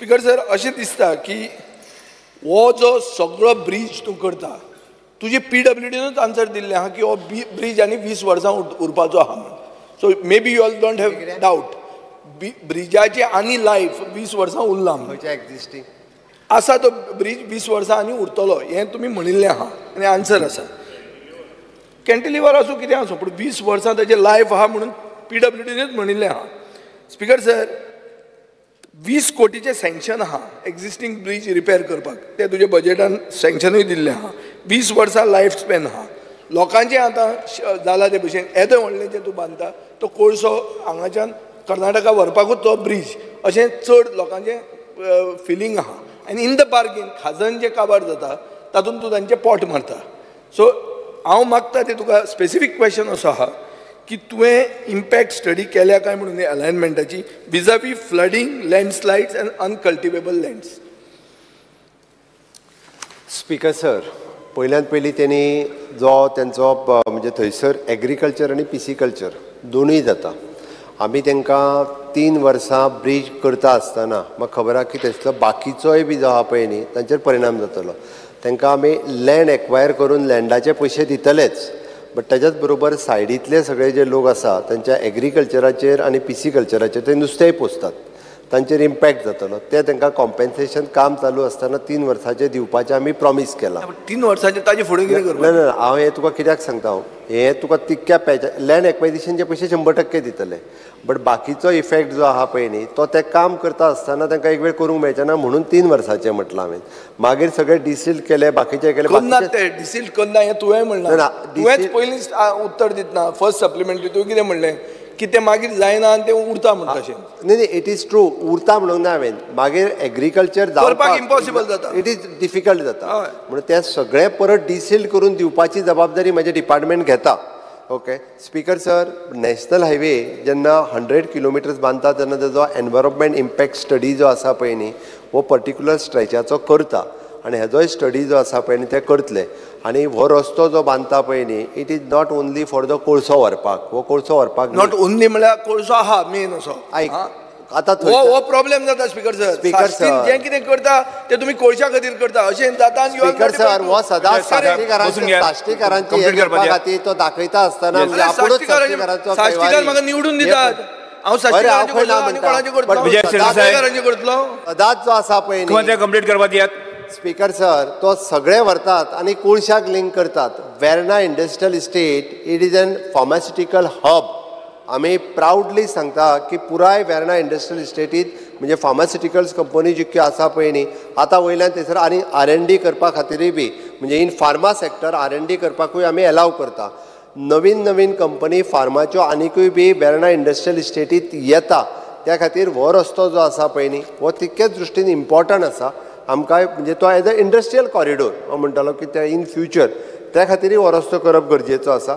Speaker sir, अशें दिसता की हो जो सगळो ब्रिज तूं करता, तुजी PWDनूच आन्सर दिल्लें आहा की हो ब्रिज आनी 20 वर्सां उरपाचो आहा म्हणून. So maybe you all don't have doubt ब्रिजाची आनी लायफ 20 वर्सां उरला म्हणून. एक्झिस्टिंग आसा तो ब्रिज 20 वर्सां आनी उरतलो हें तुमी म्हणिल्लें आहा आनी आन्सर आसा. कॅन्टिलिवर आसूं कितें आसूं पूण 20 वर्सां ताजें लायफ आहा म्हणून PWDनूच म्हणिल्लें आहा. स्पीकर सर, 20 कोटीचें सँक्शन आहा एक्झिस्टींग ब्रिज रिपेर करपाक, तें तुज्या बजेटान सँक्शनूय दिल्लें आहा. 20 वर्सां लायफ स्पॅन आहा. लोकांचें आतां जाला ते भशेन येदें व्हडलें जें तूं बांदता तो कोळसो हांगाच्यान कर्नाटका व्हरपाकूच तो ब्रिज अशें चड लोकांचें फिलींग आहा. आनी इन द बार्गेन खाजन जें काबार जाता तातूंत तूं तांचें पोट मारता. सो हांव मागता तें तुका स्पेसिफीक क्वेश्चन असो आहा की तुवें इम्पॅक्ट स्टडी केल्या काय म्हणून अलायनमेंटाची विजावी flooding, landslides and uncultivable lands. Speaker sir, पयल्यान पयलीं त्यांनी जो त्यांचो म्हणजे थंयसर एग्रीकल्चर आनी पिसिकल्चर दोनूय जाता. आमी तांकां 3 वर्सां ब्रिज करता आसतना म्हाका खबर आहा की थंयसरलो बाकीचोय बी जो आहा पळय न्ही तांचेर परिणाम जातलो. तांकां आमी लँड एक्वायर करून लँडाचे पयशे दितलेच, बट त्याच्याच बरोबर सायडीतले सगळे जे लोक आसा तांच्या एग्रीकल्चराचेर आनी पिसिकल्चराचेर ते नुस्तेंय पोसतात तांचेर इम्पॅक्ट जातलो. ते तांकां कॉम्पेन्सेशन काम चालू आसतना 3 वर्सांचें दिवपाचें आमी प्रॉमीस केलां. 3 वर्सांचें ताजे फुडें कितें करपाक? ना हांव हें तुका कित्याक सांगता, हें तुका तितक्या पॅचा लँड एक्वायजिशनचे पयशे 100% दितले, बट बाकीचो इफेक्ट जो आहा पळय न्ही तो तें काम करता आसतना तांकां एक वेळ करूंक मेळचें ना म्हणून 3 वर्सांचें म्हटलां हांवें. मागीर सगळे डिसील्ड केले, बाकीचे केले. ते डिसील्ड करना हें तुवें म्हणलां, तुवेंच पयलींच उत्तर दितना फर्स्ट सप्लिमेंटरी तुवें कितें म्हणलें की ते मागीर जायना आनी तें उरता म्हणटा अशें. न्ही इट इज ट्रू, उरता म्हणूंक ना हांवें. मागीर एग्रीकल्चर करपाक इम्पॉसिबल जाता, इट इज डिफिकल्ट जाता म्हणून तें सगळें परत डिसील्ड करून दिवपाची जबाबदारी म्हजें डिपार्टमेंट घेता. Okay speaker sir, national highway जेन्ना 100 किलोमिटर्स बांदता तेन्ना तेजो एनवायरमेंट इम्पॅक्ट स्टडी जो आसा पळय न्ही हो पर्टिक्युलर स्ट्रेचाचो करता आनी हेजोय स्टडी जो आसा पळय न्ही ते करतले. आनी हो रस्तो जो बांदता पळय न्ही it is not only for the कोळसो व्हरपाक. हो कोळसो व्हरपाक नॉट ओन्ली म्हळ्यार कोळसो आहा मेन असो. आयक आतां हो प्रॉब्लेम जाता स्पीकर सर. स्पीकर सर, जें कितें करता तें तुमी कोळशा खातीर करता अशें जाता. स्पीकर सर, हो सदांच साश्टीकारांची खातीर तो दाखयता आसतना साश्टीकार म्हाका निवडून दितात. हांव साश्टीकारांचें करतलो सदांच जो आसा पळय न्ही कंप्लीट करपाक दियात. स्पीकर सर, तो सगळे व्हरतात आनी कोळशाक लिंक करतात. Verna industrial estate it is an pharmaceutical hub. आमी प्राउडली सांगता की पुराय वेर्ना इंडस्ट्रियल इस्टेटीत म्हणजे फार्मास्युटिकल्स कंपनी जितक्यो आसा पळय न्ही आतां वयल्यान थंयसर आनी R&D करपा खातीरूय बी म्हणजे इन फार्मा सेक्टर R&D करपाकूय आमी एलाव करता. नवीन कंपनी फार्माच्यो आनिकूय बी वेर्ना इंडस्ट्रियल इस्टेटीत येता. त्या खातीर हो रस्तो जो आसा पळय न्ही हो तितकेच दृश्टीन इम्पॉर्टंट आसा आमकां. म्हणजे तो एज अ इंडस्ट्रियल कॉरिडोर हांव म्हणटालो की ते इन फ्युचर त्या खातीरूय हो रस्तो करप गरजेचो आसा.